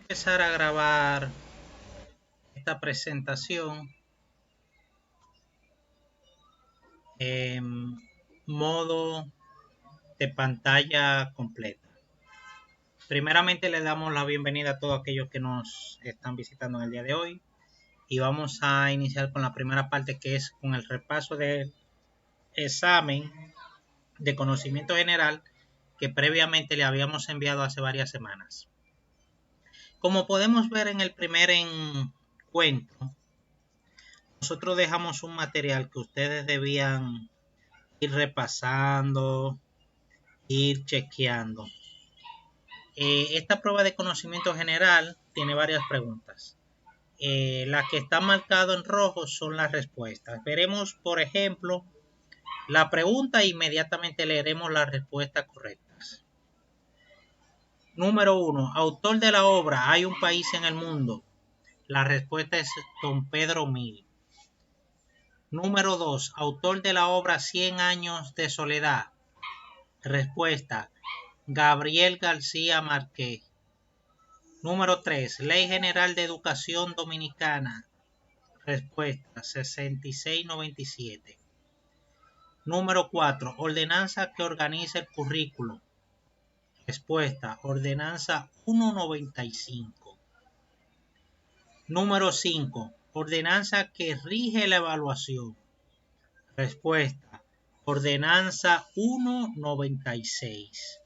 Empezar a grabar esta presentación en modo de pantalla completa. Primeramente le damos la bienvenida a todos aquellos que nos están visitando en el día de hoy y vamos a iniciar con la primera parte, que es con el repaso del examen de conocimiento general que previamente le habíamos enviado hace varias semanas. Como podemos ver en el primer encuentro, nosotros dejamos un material que ustedes debían ir repasando, ir chequeando. Esta prueba de conocimiento general tiene varias preguntas. Las que están marcadas en rojo son las respuestas. Veremos, por ejemplo, la pregunta e inmediatamente leeremos las respuestas correctas. Número 1. Autor de la obra ¿Hay un país en el mundo? La respuesta es Don Pedro Mil. Número 2. Autor de la obra 100 años de soledad. Respuesta: Gabriel García Márquez. Número 3. Ley General de Educación Dominicana. Respuesta: 6697. Número 4. Ordenanza que organiza el currículo. Respuesta: Ordenanza 195. Número 5. Ordenanza que rige la evaluación. Respuesta: Ordenanza 196.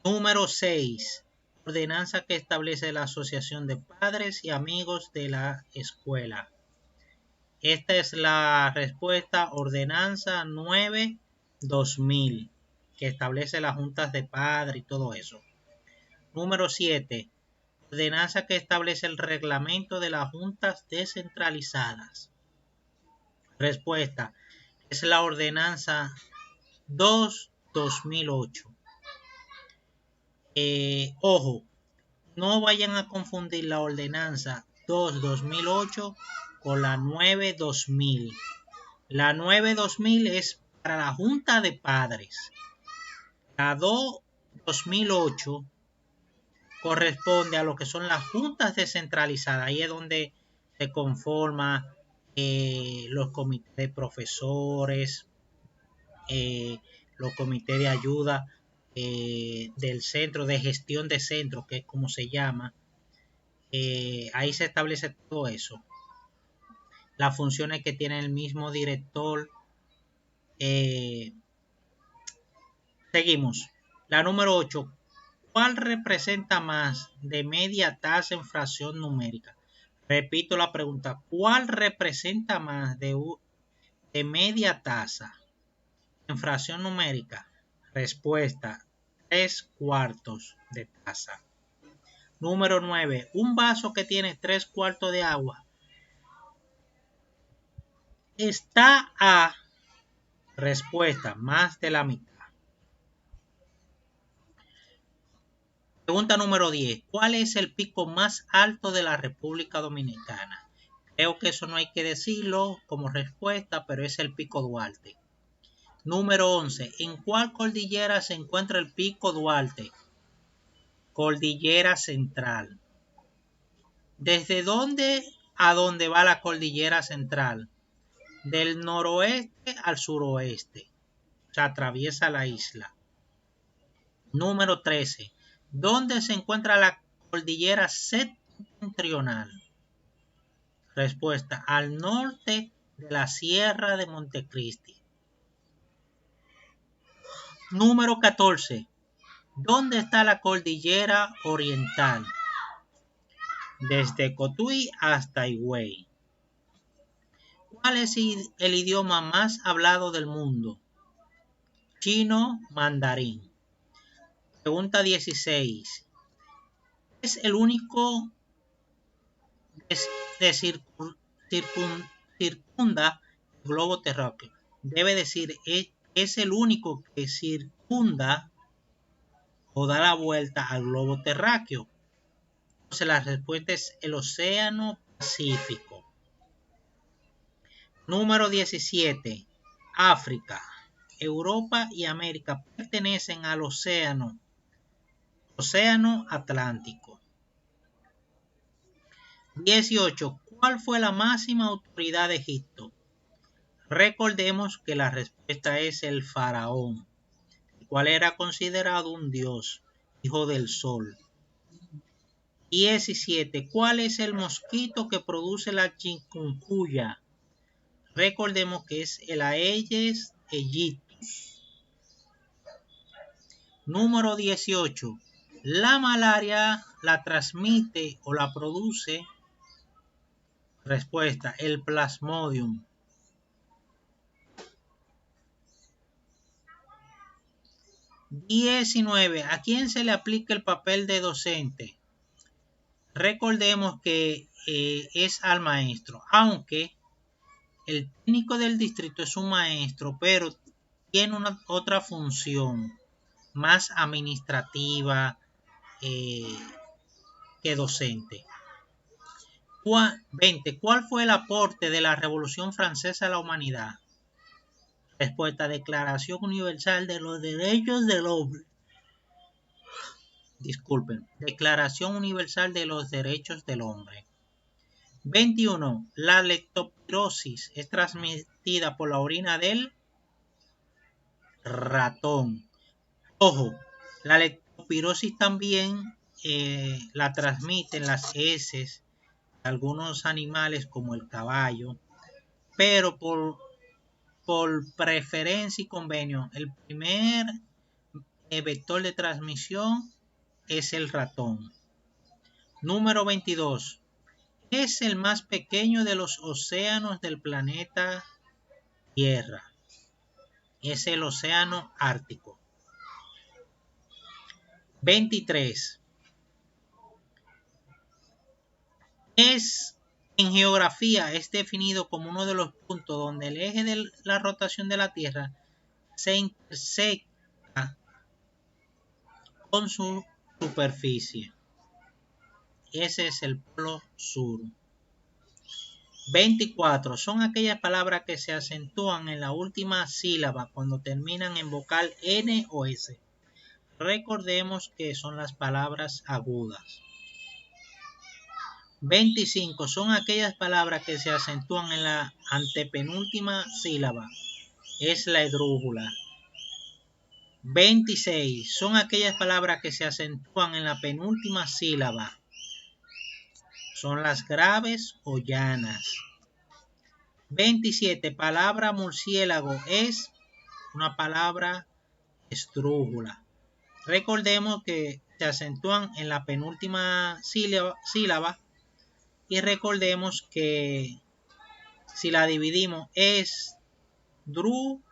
Número 6. Ordenanza que establece la asociación de padres y amigos de la escuela. Esta es la respuesta: Ordenanza 9/2000, que establece las juntas de padres y todo eso. Número 7. Ordenanza que establece el reglamento de las juntas descentralizadas. Respuesta: es la Ordenanza 2/2008. Ojo, no vayan a confundir la Ordenanza 2/2008 con la 9/2000. La 9/2000 es para la Junta de Padres. La 2/2008 corresponde a lo que son las juntas descentralizadas. Ahí es donde se conforman los comités de profesores, los comités de ayuda del centro, de gestión de centro, que es como se llama. Ahí se establece todo eso. Las funciones que tiene el mismo director. Seguimos. La número 8. ¿Cuál representa más de media tasa en fracción numérica? Repito la pregunta. ¿Cuál representa más de media tasa en fracción numérica? Respuesta: 3/4 de taza. Número 9. Un vaso que tiene 3/4 de agua está a... Respuesta: más de la mitad. Pregunta número 10. ¿Cuál es el pico más alto de la República Dominicana? Creo que eso no hay que decirlo como respuesta, pero es el Pico Duarte. Número 11. ¿En cuál cordillera se encuentra el Pico Duarte? Cordillera Central. ¿Desde dónde a dónde va la Cordillera Central? Del noroeste al suroeste. O sea, atraviesa la isla. Número 13. ¿Dónde se encuentra la Cordillera Septentrional? Respuesta: al norte de la Sierra de Montecristi. Número 14. ¿Dónde está la Cordillera Oriental? Desde Cotuí hasta Higüey. ¿Cuál es el idioma más hablado del mundo? Chino mandarín. Pregunta 16. ¿Es el único de circunda el globo terráqueo? Debe decir, es el único que circunda o da la vuelta al globo terráqueo. Entonces la respuesta es el Océano Pacífico. Número 17. África, Europa y América pertenecen al océano Océano Atlántico. 18. ¿Cuál fue la máxima autoridad de Egipto? Recordemos que la respuesta es el faraón, el cual era considerado un dios, hijo del sol. 17. ¿Cuál es el mosquito que produce la chikungunya? Recordemos que es el Aedes aegyptus. Número 18. La malaria la transmite o la produce. Respuesta: el Plasmodium. 19. ¿A quién se le aplica el papel de docente? Recordemos que es al maestro, aunque el técnico del distrito es un maestro, pero tiene otra función más administrativa que docente. 20. ¿Cuál fue el aporte de la Revolución Francesa a la humanidad? Respuesta: Declaración Universal de los Derechos del Hombre. Disculpen, Declaración Universal de los Derechos del Hombre. 21. La leptospirosis es transmitida por la orina del ratón. Ojo, la leptospirosis también la transmiten las heces de algunos animales como el caballo, pero por preferencia y convenio, el primer vector de transmisión es el ratón. Número 22. Es el más pequeño de los océanos del planeta Tierra. Es el océano Ártico. 23. En geografía es definido como uno de los puntos donde el eje de la rotación de la Tierra se intersecta con su superficie. Ese es el polo sur. 24. Son aquellas palabras que se acentúan en la última sílaba cuando terminan en vocal N o S. Recordemos que son las palabras agudas. 25. Son aquellas palabras que se acentúan en la antepenúltima sílaba. Es la esdrújula. 26. Son aquellas palabras que se acentúan en la penúltima sílaba. Son las graves o llanas. 27. Palabra murciélago es una palabra esdrújula. Recordemos que se acentúan en la penúltima sílaba y recordemos que si la dividimos es drújula.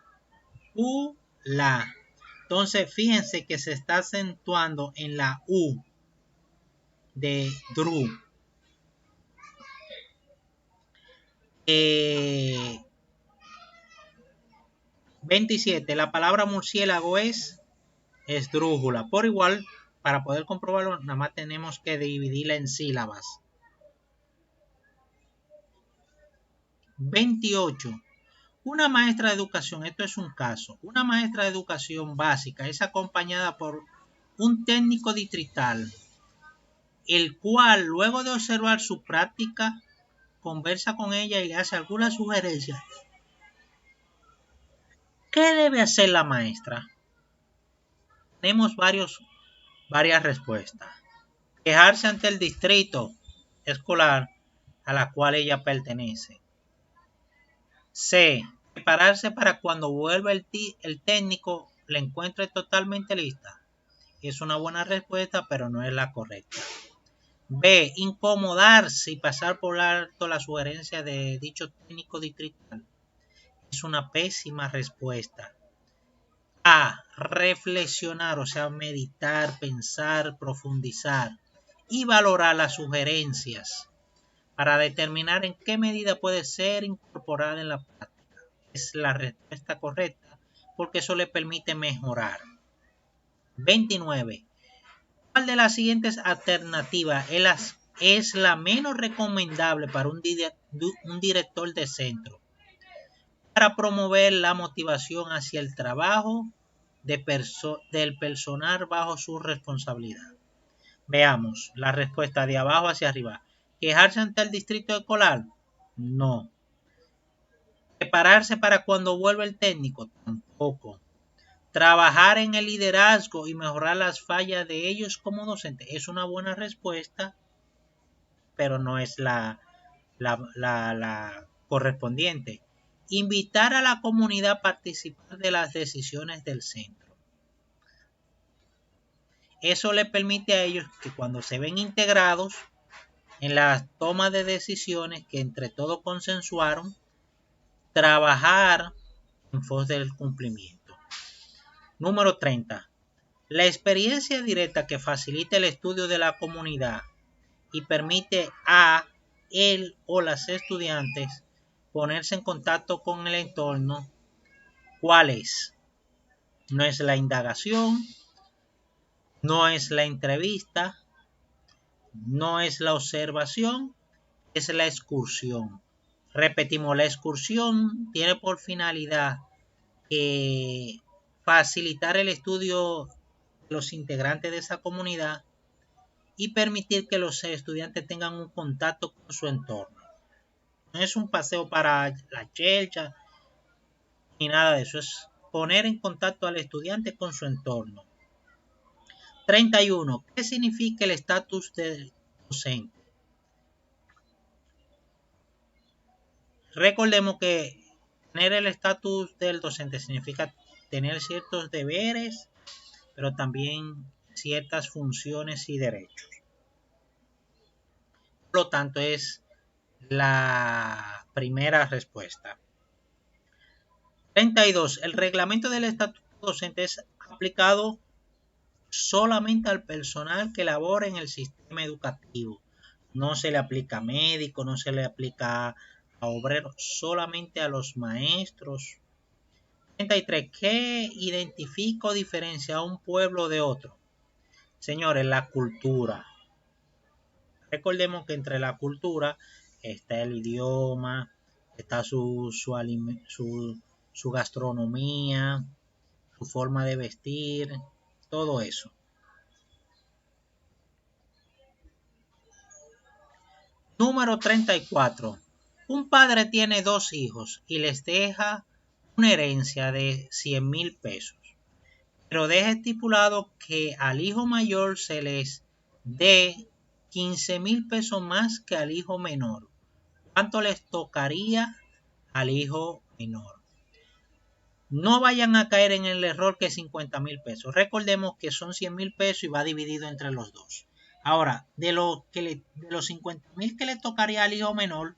Entonces fíjense que se está acentuando en la U de dru. 27. La palabra murciélago es esdrújula. Por igual, para poder comprobarlo, nada más tenemos que dividirla en sílabas. 28. Una maestra de educación, esto es un caso, una maestra de educación básica es acompañada por un técnico distrital, el cual luego de observar su práctica, conversa con ella y le hace algunas sugerencias. ¿Qué debe hacer la maestra? Tenemos varias respuestas. Quejarse ante el distrito escolar a la cual ella pertenece. C. Prepararse para cuando vuelva el técnico la encuentre totalmente lista. Es una buena respuesta, pero no es la correcta. B. Incomodarse y pasar por alto la sugerencia de dicho técnico distrital. Es una pésima respuesta. A. Reflexionar, o sea, meditar, pensar, profundizar y valorar las sugerencias para determinar en qué medida puede ser incorporada en la práctica. Es la respuesta correcta porque eso le permite mejorar. 29. ¿Cuál de las siguientes alternativas es la menos recomendable para un director de centro? Para promover la motivación hacia el trabajo del personal bajo su responsabilidad. Veamos la respuesta de abajo hacia arriba. ¿Quejarse ante el distrito escolar? No. ¿Prepararse para cuando vuelva el técnico? Tampoco. ¿Trabajar en el liderazgo y mejorar las fallas de ellos como docentes? Es una buena respuesta, pero no es la correspondiente. Invitar a la comunidad a participar de las decisiones del centro. Eso le permite a ellos que cuando se ven integrados en la toma de decisiones que entre todos consensuaron, trabajar en pos del cumplimiento. Número 30. La experiencia directa que facilita el estudio de la comunidad y permite a él o las estudiantes ponerse en contacto con el entorno. ¿Cuál es? No es la indagación, no es la entrevista, no es la observación, es la excursión. Repetimos, la excursión tiene por finalidad facilitar el estudio de los integrantes de esa comunidad y permitir que los estudiantes tengan un contacto con su entorno. No es un paseo para la chelcha ni nada de eso, es poner en contacto al estudiante con su entorno. 31. ¿Qué significa el estatus del docente? Recordemos que tener el estatus del docente significa tener ciertos deberes, pero también ciertas funciones y derechos. Por lo tanto, es la primera respuesta. 32. El reglamento del estatuto docente es aplicado solamente al personal que labora en el sistema educativo. No se le aplica a médicos, no se le aplica a obreros, solamente a los maestros. 33. ¿Qué identifica o diferencia a un pueblo de otro? Señores, la cultura. Recordemos que entre la cultura está el idioma, está su gastronomía, su forma de vestir, todo eso. Número 34. Un padre tiene 2 hijos y les deja una herencia de 100,000 pesos, pero deja estipulado que al hijo mayor se les dé 15,000 pesos más que al hijo menor. ¿Cuánto les tocaría al hijo menor? No vayan a caer en el error que 50,000 pesos. Recordemos que son 100,000 pesos y va dividido entre los dos. Ahora, de los 50,000 que le tocaría al hijo menor,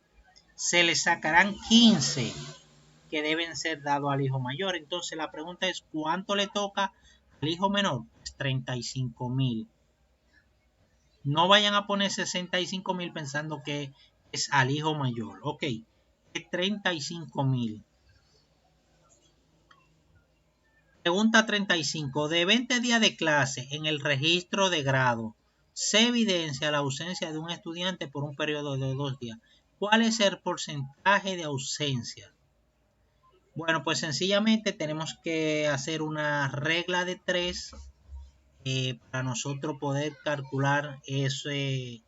se le sacarán 15 que deben ser dados al hijo mayor. Entonces la pregunta es, ¿cuánto le toca al hijo menor? Pues 35,000. No vayan a poner 65,000 pensando que es al hijo mayor. Ok, es 35,000. Pregunta 35. De 20 días de clase en el registro de grado, se evidencia la ausencia de un estudiante por un periodo de 2 días. ¿Cuál es el porcentaje de ausencia? Bueno, pues sencillamente tenemos que hacer una regla de 3 para nosotros poder calcular ese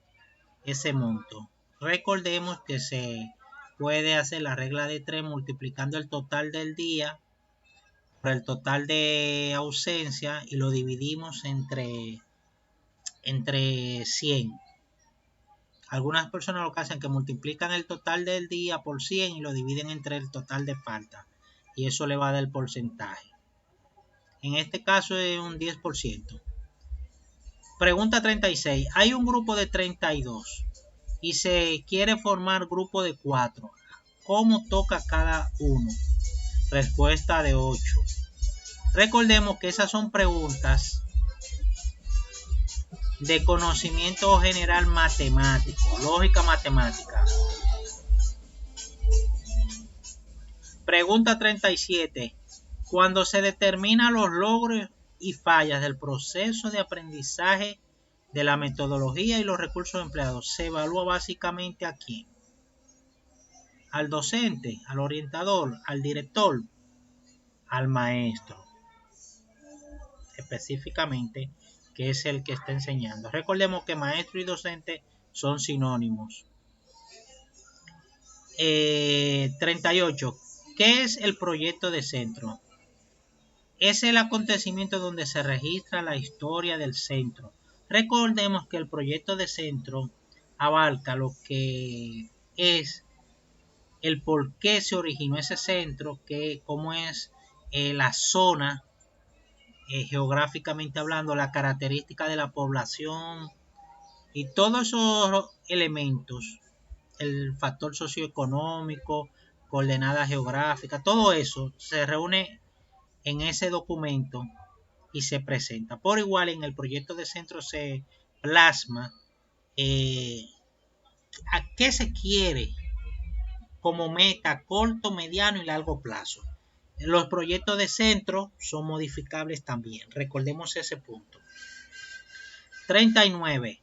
monto. Recordemos que se puede hacer la regla de 3 multiplicando el total del día por el total de ausencia y lo dividimos entre 100. Algunas personas lo que hacen es que multiplican el total del día por 100 y lo dividen entre el total de falta. Y eso le va a dar el porcentaje. En este caso es un 10%. Pregunta 36. Hay un grupo de 32 y se quiere formar grupo de 4. ¿Cómo toca cada uno? Respuesta de 8. Recordemos que esas son preguntas de conocimiento general matemático, lógica matemática. Pregunta 37. Cuando se determinan los logros y fallas del proceso de aprendizaje de la metodología y los recursos empleados, se evalúa básicamente a quién. Al docente, al orientador, al director, al maestro. específicamente, que es el que está enseñando. Recordemos que maestro y docente son sinónimos. 38. ¿Qué es el proyecto de centro? Es el acontecimiento donde se registra la historia del centro. Recordemos que el proyecto de centro abarca lo que es el por qué se originó ese centro, cómo es la zona, geográficamente hablando, la característica de la población y todos esos elementos, el factor socioeconómico, coordenada geográfica, todo eso se reúne en ese documento y se presenta. Por igual en el proyecto de centro se plasma a qué se quiere como meta corto, mediano y largo plazo. Los proyectos de centro son modificables también. Recordemos ese punto. 39.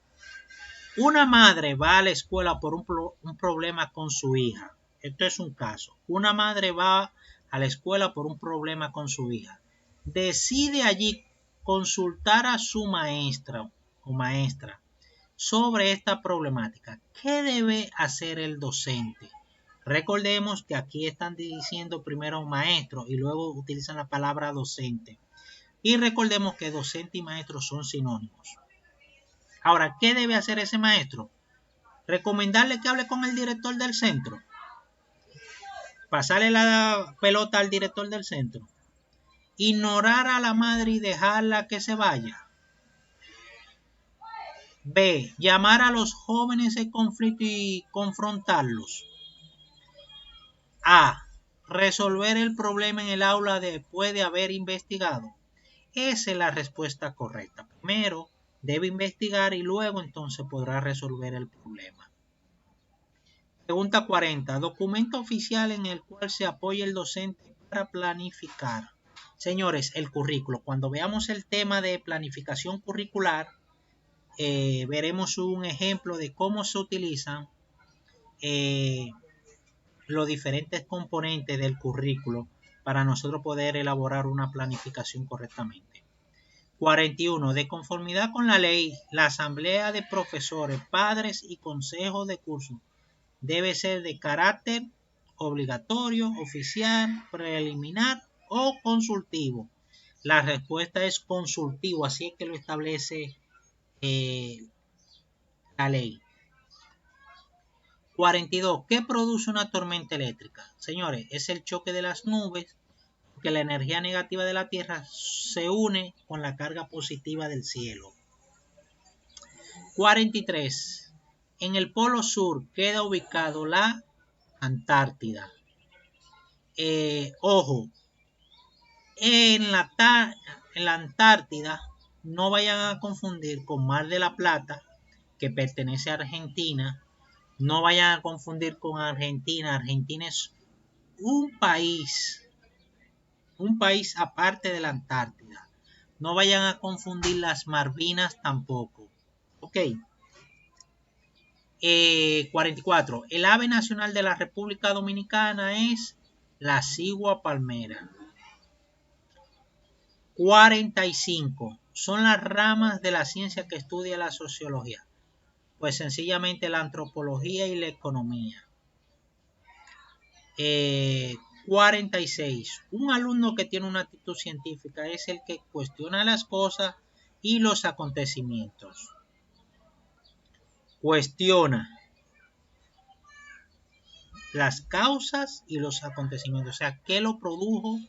Una madre va a la escuela por un problema con su hija. Esto es un caso. Una madre va a la escuela por un problema con su hija. Decide allí consultar a su maestra o maestra sobre esta problemática. ¿Qué debe hacer el docente? Recordemos que aquí están diciendo primero maestro y luego utilizan la palabra docente. Y recordemos que docente y maestro son sinónimos. Ahora, ¿qué debe hacer ese maestro? Recomendarle que hable con el director del centro. Pasarle la pelota al director del centro. Ignorar a la madre y dejarla que se vaya. B. Llamar a los jóvenes en conflicto y confrontarlos. A. Resolver el problema en el aula después de haber investigado. Esa es la respuesta correcta. Primero debe investigar y luego entonces podrá resolver el problema. Pregunta 40. Documento oficial en el cual se apoya el docente para planificar. Señores, el currículo. Cuando veamos el tema de planificación curricular, veremos un ejemplo de cómo se utilizan los diferentes componentes del currículo para nosotros poder elaborar una planificación correctamente. 41. De conformidad con la ley, la asamblea de profesores, padres y consejos de curso debe ser de carácter obligatorio, oficial, preliminar o consultivo. La respuesta es consultivo, así es que lo establece la ley. 42. ¿Qué produce una tormenta eléctrica? Señores, es el choque de las nubes, porque la energía negativa de la Tierra se une con la carga positiva del cielo. 43. En el polo sur queda ubicado la Antártida. Ojo, en la Antártida no vayan a confundir con Mar de la Plata, que pertenece a Argentina. No vayan a confundir con Argentina. Argentina es un país aparte de la Antártida. No vayan a confundir las Malvinas tampoco. Ok. 44. El ave nacional de la República Dominicana es la cigua palmera. 45. Son las ramas de la ciencia que estudia la sociología. Pues sencillamente la antropología y la economía. 46. Un alumno que tiene una actitud científica es el que cuestiona las cosas y los acontecimientos. Cuestiona las causas y los acontecimientos. O sea, ¿qué lo produjo?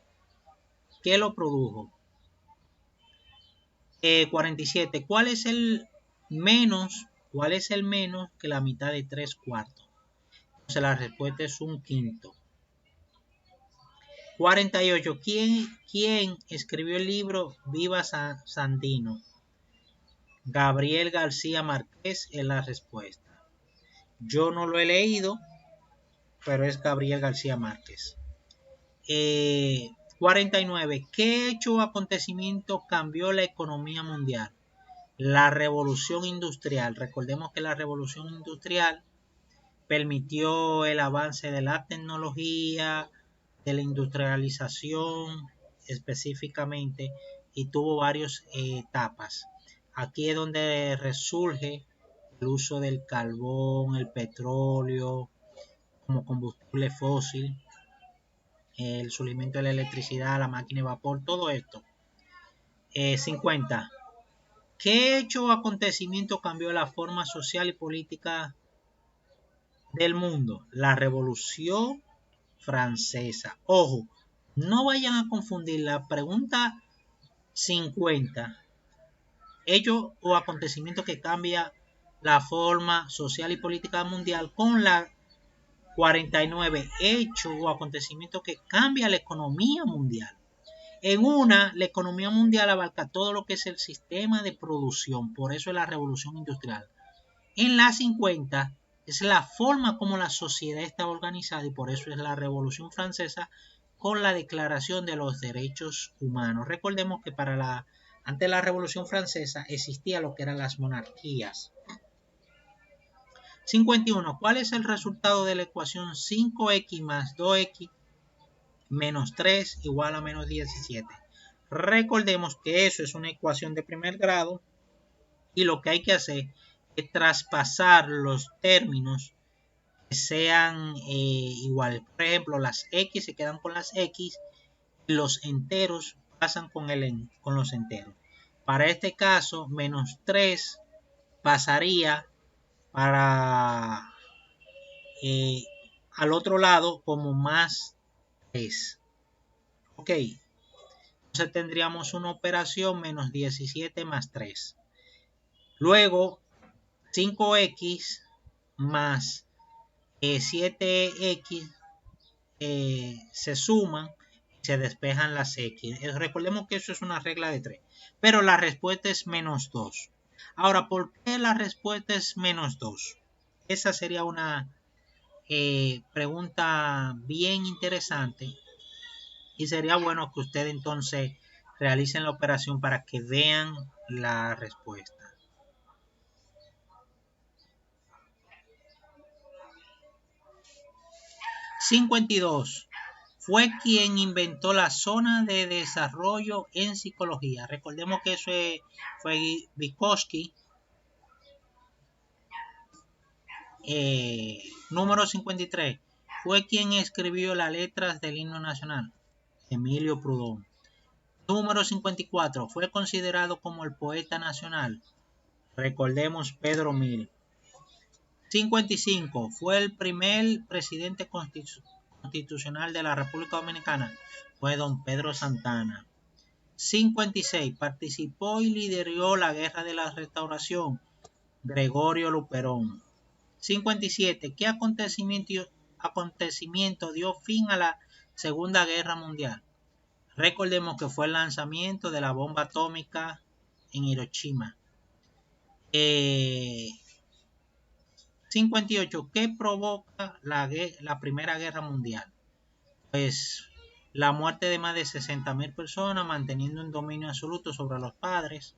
47. ¿Cuál es el menos que la mitad de 3/4? Entonces la respuesta es 1/5. 48. ¿Quién escribió el libro Viva Sandino? Gabriel García Márquez es la respuesta. Yo no lo he leído, pero es Gabriel García Márquez. 49. ¿Qué hecho o acontecimiento cambió la economía mundial? La revolución industrial. Recordemos que la revolución industrial permitió el avance de la tecnología, de la industrialización específicamente, y tuvo varias etapas. Aquí es donde resurge el uso del carbón, el petróleo como combustible fósil, el surgimiento de la electricidad, la máquina de vapor, todo esto. 50. ¿Qué hecho o acontecimiento cambió la forma social y política del mundo? La Revolución Francesa. Ojo, no vayan a confundir la pregunta 50, hecho o acontecimiento que cambia la forma social y política mundial, con la 49, hecho o acontecimiento que cambia la economía mundial. En una, la economía mundial abarca todo lo que es el sistema de producción, por eso es la revolución industrial. En la 50 es la forma como la sociedad está organizada y por eso es la Revolución Francesa con la Declaración de los Derechos Humanos. Recordemos que antes de la Revolución Francesa existía lo que eran las monarquías. 51. ¿Cuál es el resultado de la ecuación 5x más 2x menos 3 igual a menos 17? Recordemos que eso es una ecuación de primer grado y lo que hay que hacer es traspasar los términos que sean iguales. Por ejemplo, las x se quedan con las x y los enteros pasan con los enteros. Para este caso, menos 3 pasaría para al otro lado como más 3. Ok, entonces tendríamos una operación menos 17 más 3. Luego 5x más 7x se suman y se despejan las x. Recordemos que eso es una regla de 3, pero la respuesta es menos 2. Ahora, ¿por qué la respuesta es menos 2? Esa sería una pregunta bien interesante y sería bueno que ustedes entonces realicen la operación para que vean la respuesta. 52. Fue quien inventó la zona de desarrollo en psicología. Recordemos que eso fue Vygotsky. Número 53. Fue quien escribió las letras del himno nacional. Emilio Proudhon. Número 54. Fue considerado como el poeta nacional. Recordemos Pedro Mil. 55. Fue el primer presidente constitucional de la República Dominicana. Fue don Pedro Santana. 56. Participó y lideró la Guerra de la Restauración. Gregorio Luperón. 57. ¿Qué acontecimiento dio fin a la Segunda Guerra Mundial? Recordemos que fue el lanzamiento de la bomba atómica en Hiroshima. 58. ¿Qué provoca la Primera Guerra Mundial? Pues la muerte de más de 60.000 personas, manteniendo un dominio absoluto sobre los padres.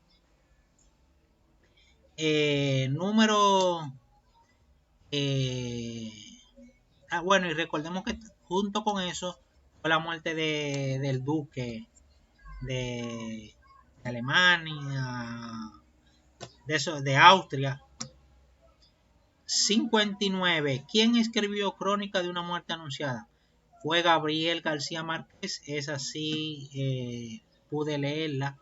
Bueno, y recordemos que junto con eso fue la muerte del duque de Alemania, de Austria. 59. ¿Quién escribió Crónica de una muerte anunciada? Fue Gabriel García Márquez. Esa sí pude leerla.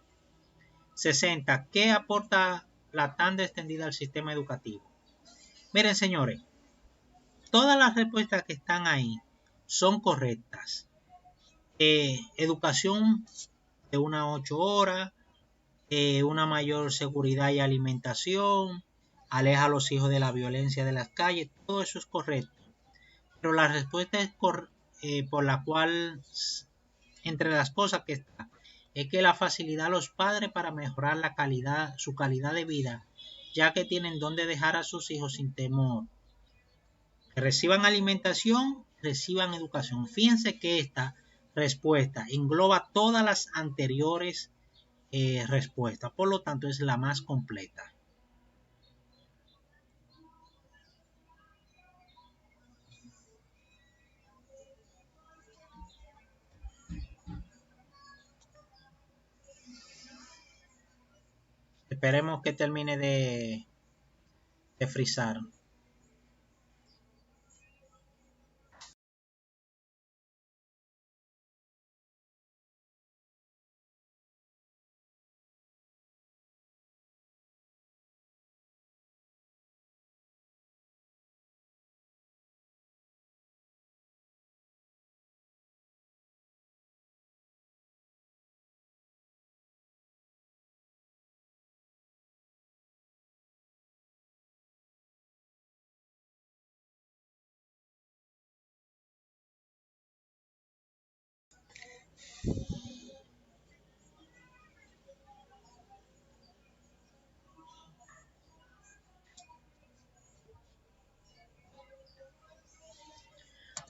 60. ¿Qué aporta la tanda extendida al sistema educativo? Miren, señores, todas las respuestas que están ahí son correctas. Educación de 1 a 8 horas, una mayor seguridad y alimentación, aleja a los hijos de la violencia de las calles, todo eso es correcto. Pero la respuesta es por la cual, entre las cosas que está, es que la facilidad a los padres para mejorar su calidad de vida, ya que tienen donde dejar a sus hijos sin temor. Que reciban alimentación, reciban educación. Fíjense que esta respuesta engloba todas las anteriores respuestas, por lo tanto es la más completa. Esperemos que termine de frizar.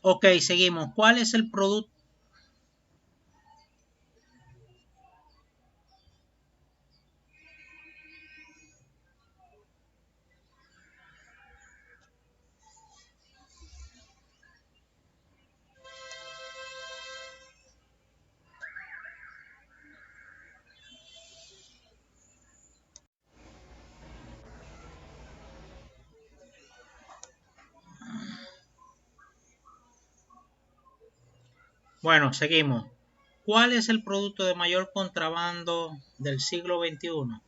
Ok, seguimos. ¿Cuál es el producto? Bueno, seguimos. ¿Cuál es el producto de mayor contrabando del siglo XXI?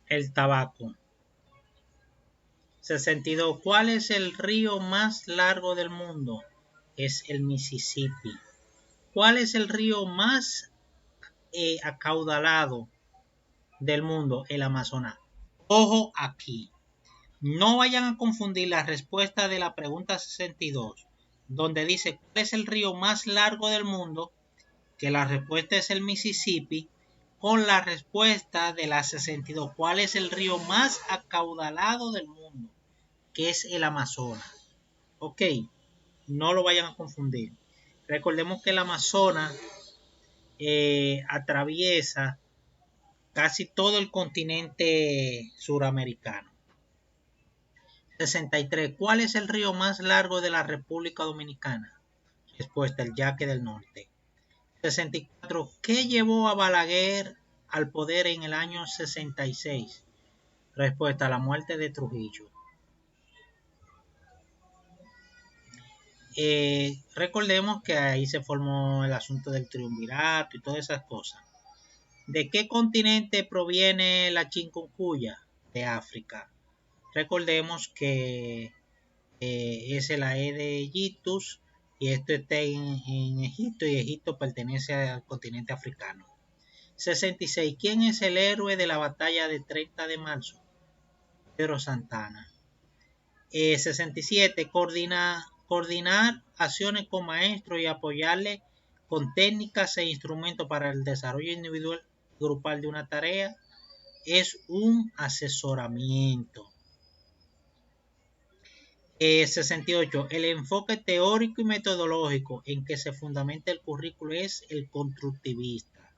El tabaco. 62. ¿Cuál es el río más largo del mundo? Es el Mississippi. ¿Cuál es el río más acaudalado del mundo? El Amazonas. Ojo aquí. No vayan a confundir la respuesta de la pregunta 62, donde dice ¿cuál es el río más largo del mundo? Que la respuesta es el Mississippi, con la respuesta de la 62. ¿Cuál es el río más acaudalado del mundo? Que es el Amazonas. Ok, no lo vayan a confundir. Recordemos que el Amazonas atraviesa casi todo el continente suramericano. 63. ¿Cuál es el río más largo de la República Dominicana? Respuesta, el Yaque del Norte. 64. ¿Qué llevó a Balaguer al poder en el año 66? Respuesta, la muerte de Trujillo. Recordemos que ahí se formó el asunto del triunvirato y todas esas cosas. ¿De qué continente proviene la chikungunya? De África. Recordemos que es el Aedes aegyptus y esto está en Egipto y Egipto pertenece al continente africano. 66. ¿Quién es el héroe de la batalla de 30 de marzo? Pedro Santana. 67. Coordinar acciones con maestros y apoyarle con técnicas e instrumentos para el desarrollo individual y grupal de una tarea es un asesoramiento. 68. El enfoque teórico y metodológico en que se fundamenta el currículo es el constructivista.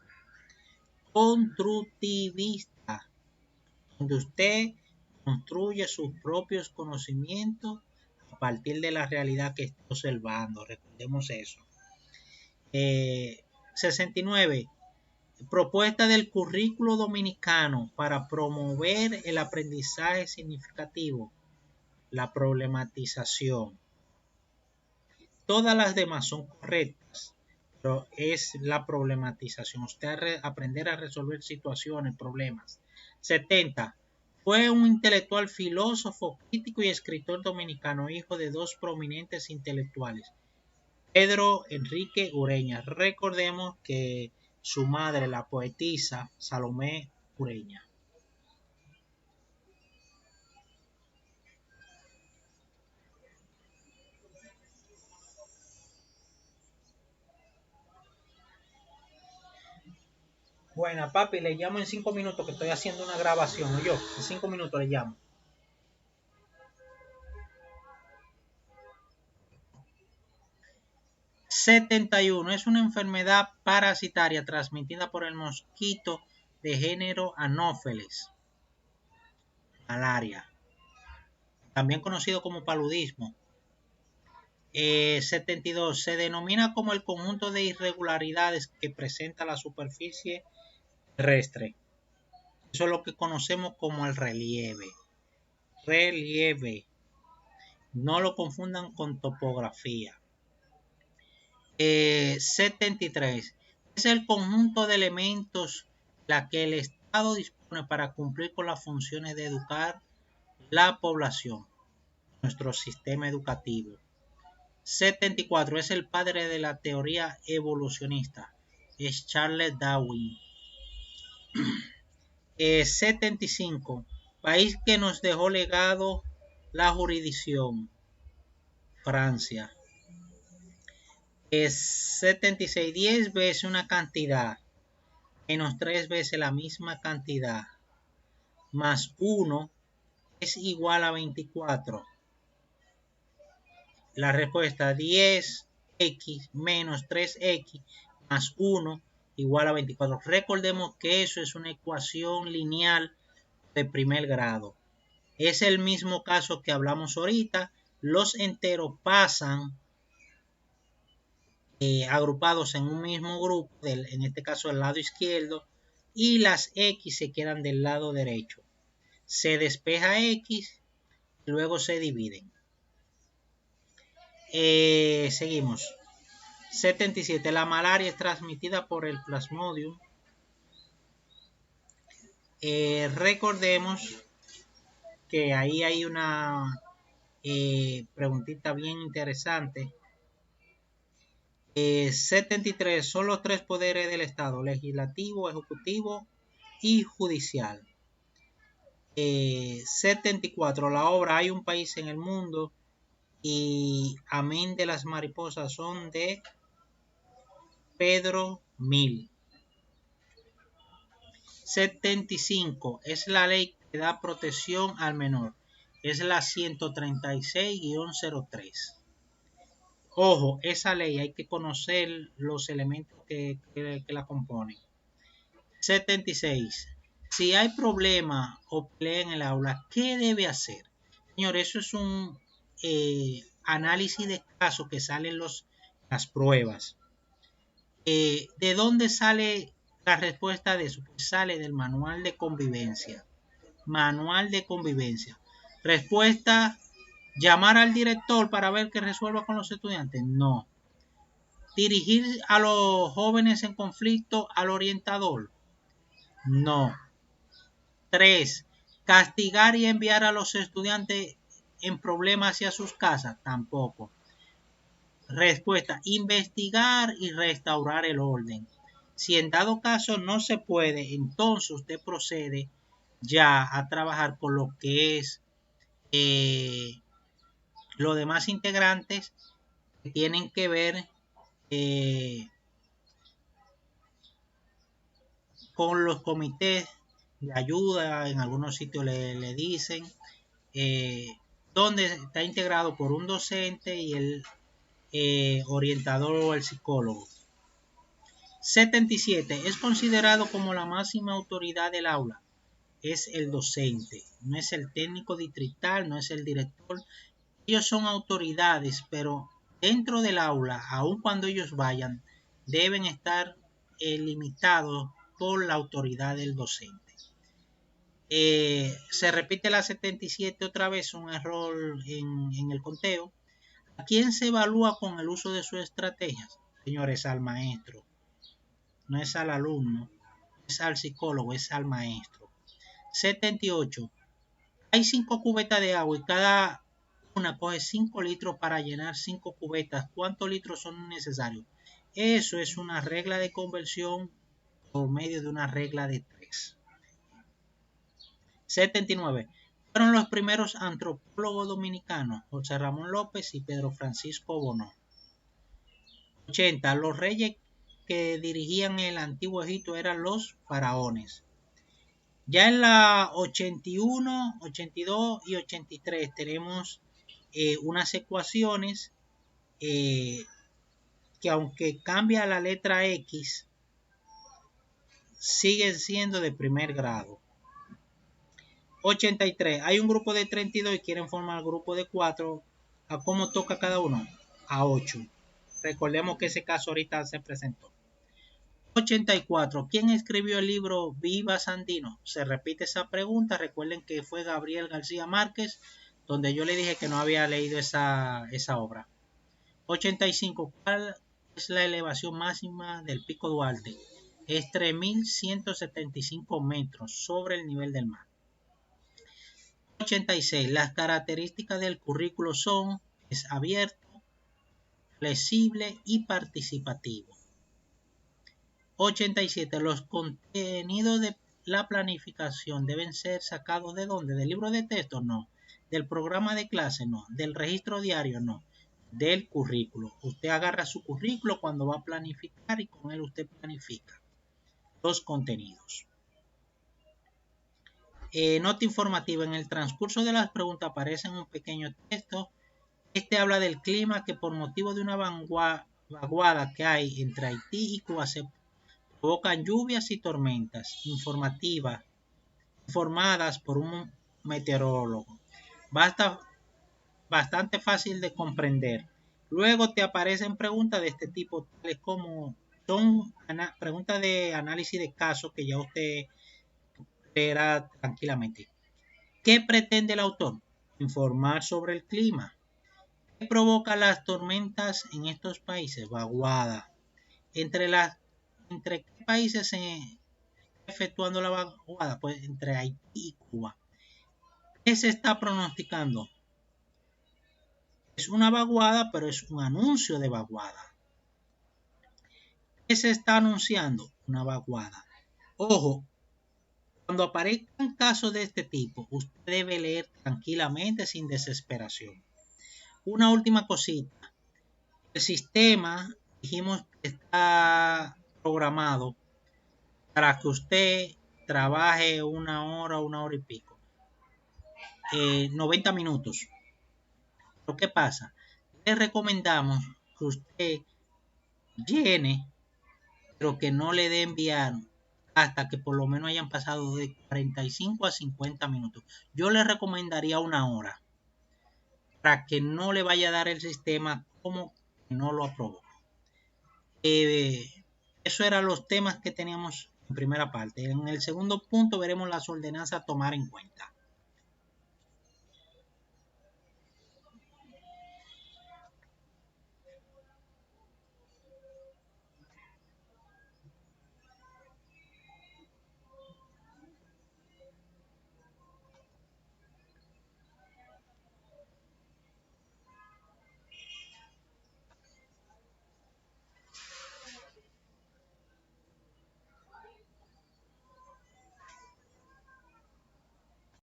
Constructivista, donde usted construye sus propios conocimientos a partir de la realidad que está observando. Recordemos eso. 69. Propuesta del currículo dominicano para promover el aprendizaje significativo. La problematización. Todas las demás son correctas, pero es la problematización. Usted aprender a resolver situaciones, problemas. 70. Fue un intelectual, filósofo, crítico y escritor dominicano, hijo de dos prominentes intelectuales, Pedro Enrique Ureña. Recordemos que su madre, la poetisa Salomé Ureña. Buena, papi, le llamo en 5 minutos que estoy haciendo una grabación. Yo, en 5 minutos le llamo. 71. Es una enfermedad parasitaria transmitida por el mosquito de género Anopheles. Malaria. También conocido como paludismo. 72. Se denomina como el conjunto de irregularidades que presenta la superficie terrestre. Eso es lo que conocemos como el relieve. Relieve. No lo confundan con topografía. 73. Es el conjunto de elementos la que el Estado dispone para cumplir con las funciones de educar la población, nuestro sistema educativo. 74. Es el padre de la teoría evolucionista. Es Charles Darwin. 75. País que nos dejó legado la jurisdicción. Francia. 76. 10 veces una cantidad menos 3 veces la misma cantidad más 1 es igual a 24. La respuesta 10x menos 3x más 1 igual a 24. Recordemos que eso es una ecuación lineal de primer grado. Es el mismo caso que hablamos ahorita. Los enteros pasan agrupados en un mismo grupo, en este caso el lado izquierdo, y las x se quedan del lado derecho. Se despeja x y luego se dividen. Seguimos. 77. La malaria es transmitida por el Plasmodium. Recordemos que ahí hay una preguntita bien interesante. 73. Son los 3 poderes del Estado: legislativo, ejecutivo y judicial. 74. La obra Hay un país en el mundo y Amén de las mariposas son de Pedro Mil. 75. Es la ley que da protección al menor. Es la 136-03. Ojo, esa ley hay que conocer los elementos que la componen. 76. Si hay problema o pelea en el aula, ¿qué debe hacer? Señor, eso es un análisis de caso que salen las pruebas. ¿De dónde sale la respuesta de eso? Pues sale del manual de convivencia. Manual de convivencia. Respuesta: llamar al director para ver que resuelva con los estudiantes. No. Dirigir a los jóvenes en conflicto al orientador. No. 3. Castigar y enviar a los estudiantes en problemas hacia sus casas. Tampoco. Respuesta: investigar y restaurar el orden. Si en dado caso no se puede, entonces usted procede ya a trabajar con lo que es los demás integrantes que tienen que ver con los comités de ayuda. En algunos sitios le dicen donde está integrado por un docente y el orientador o el psicólogo. 77. Es considerado como la máxima autoridad del aula. Es el docente, no es el técnico distrital, no es el director. Ellos son autoridades, pero dentro del aula, aun cuando ellos vayan, deben estar limitados por la autoridad del docente. Se repite la 77 otra vez, un error en el conteo. ¿A quién se evalúa con el uso de sus estrategias? Señores, al maestro. No es al alumno, es al psicólogo, es al maestro. 78. Hay 5 cubetas de agua y cada una coge 5 litros para llenar 5 cubetas. ¿Cuántos litros son necesarios? Eso es una regla de conversión por medio de una regla de 3. 79. Fueron los primeros antropólogos dominicanos, José Ramón López y Pedro Francisco Bono. 80. Los reyes que dirigían el antiguo Egipto eran los faraones. Ya en la 81, 82 y 83 tenemos unas ecuaciones que aunque cambia la letra X, siguen siendo de primer grado. 83. Hay un grupo de 32 y quieren formar el grupo de 4. ¿A cómo toca cada uno? A 8. Recordemos que ese caso ahorita se presentó. 84. ¿Quién escribió el libro Viva Sandino? Se repite esa pregunta. Recuerden que fue Gabriel García Márquez, donde yo le dije que no había leído esa obra. 85. ¿Cuál es la elevación máxima del Pico Duarte? Es 3.175 metros sobre el nivel del mar. 86. Las características del currículo son: es abierto, flexible y participativo. 87. Los contenidos de la planificación deben ser sacados ¿de dónde? ¿Del libro de texto? No. ¿Del programa de clase? No. ¿Del registro diario? No. Del currículo. Usted agarra su currículo cuando va a planificar y con él usted planifica los contenidos. Nota informativa. En el transcurso de las preguntas aparece un pequeño texto. Este habla del clima, que por motivo de una vaguada que hay entre Haití y Cuba se provocan lluvias y tormentas. Informadas por un meteorólogo. Bastante fácil de comprender. Luego te aparecen preguntas de este tipo, tales como son preguntas de análisis de casos que ya usted verá tranquilamente. ¿Qué pretende el autor? Informar sobre el clima. ¿Qué provoca las tormentas en estos países? Vaguada. ¿Entre qué países se está efectuando la vaguada? Pues entre Haití y Cuba. ¿Qué se está pronosticando? Es una vaguada, pero es un anuncio de vaguada. ¿Qué se está anunciando? Una vaguada. Ojo, cuando aparezcan casos de este tipo, usted debe leer tranquilamente sin desesperación. Una última cosita. El sistema, dijimos que está programado para que usted trabaje 1 hora, 1 hora y pico. 90 minutos. ¿Pero qué pasa? Le recomendamos que usted llene, pero que no le dé enviar hasta que por lo menos hayan pasado de 45 a 50 minutos. Yo le recomendaría 1 hora para que no le vaya a dar el sistema como que no lo aprobó. Eso eran los temas que teníamos en primera parte. En el segundo punto veremos las ordenanzas a tomar en cuenta.